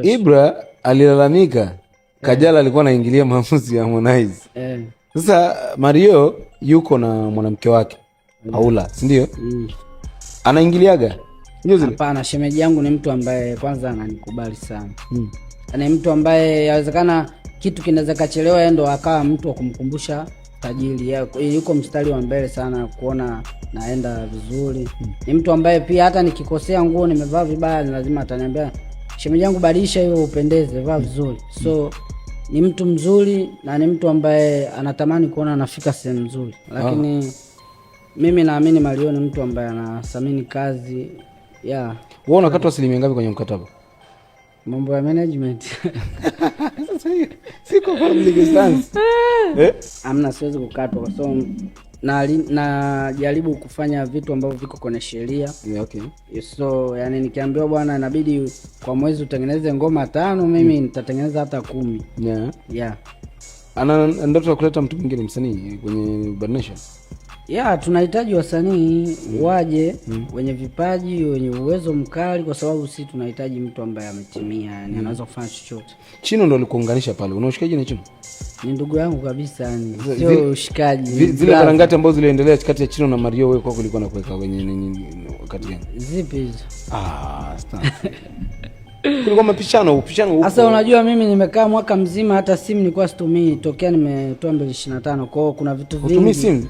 Ibra alilalamika Kajala alikuwa anaingilia maamuzi ya Harmonize. Sasa Mario yuko na mwanamke wake Paula, si ndio? Anaingiliaga? Hapana, shemeji yangu ni mtu ambaye kwanza ananikubali sana. Ni mtu ambaye yawezekana kitu kinaweza kachelewa, yeye ndo akawa mtu wa kumkumbusha tajiri. Yuko mstari wa mbele sana kuona naenda vizuri. Ni mtu ambaye pia hata nikikosea nguo nimevaa vibaya lazima ataniambia, shemeji yangu badilisha hiyo upendeze, vaa vizuri. So ni mtu mzuri na ni mtu ambaye anatamani kuona anafika sehemu nzuri. Lakini mimi naamini Mario ni mtu ambaye anathamini kazi. Wewe unakatwa asilimia ngapi kwenye mkataba? Mambo ya management. Sasa siko public stance. Amna, siwezi kukatwa kwa sababu na jaribu kufanya vitu ambavyo viko kwenye sheria. Okay. So yani nikiambiwa bwana inabidi kwa mwezi utengeneze ngoma 5, mimi nitatengeneza hata 10. Ana ndoto ya kuleta mtu mwingine msanii kwenye Bad Nation. Tunahitaji wasanii waje wenye vipaji, wenye uwezo mkali, kwa sababu sisi tunahitaji mtu ambaye ametimia, yani anaweza kufanya chochote. Chino ndo alikuunganisha pale. Unaoshikaje na Chino? Ni ndugu yangu kabisa, yani sio ushikaji. Zile karangati ambazo ziliendelea kati ya Chino na Mario, wewe kwako ulikuwa unakuweka kwenye nini wakati gani? Zipi hizo? Kulikuwa mapishano huko. Sasa unajua mimi nimekaa mwaka mzima hata simu nilikuwa situmii tokea nimetoa 2025. Kwa hiyo kuna vitu vingi. Utumii simu?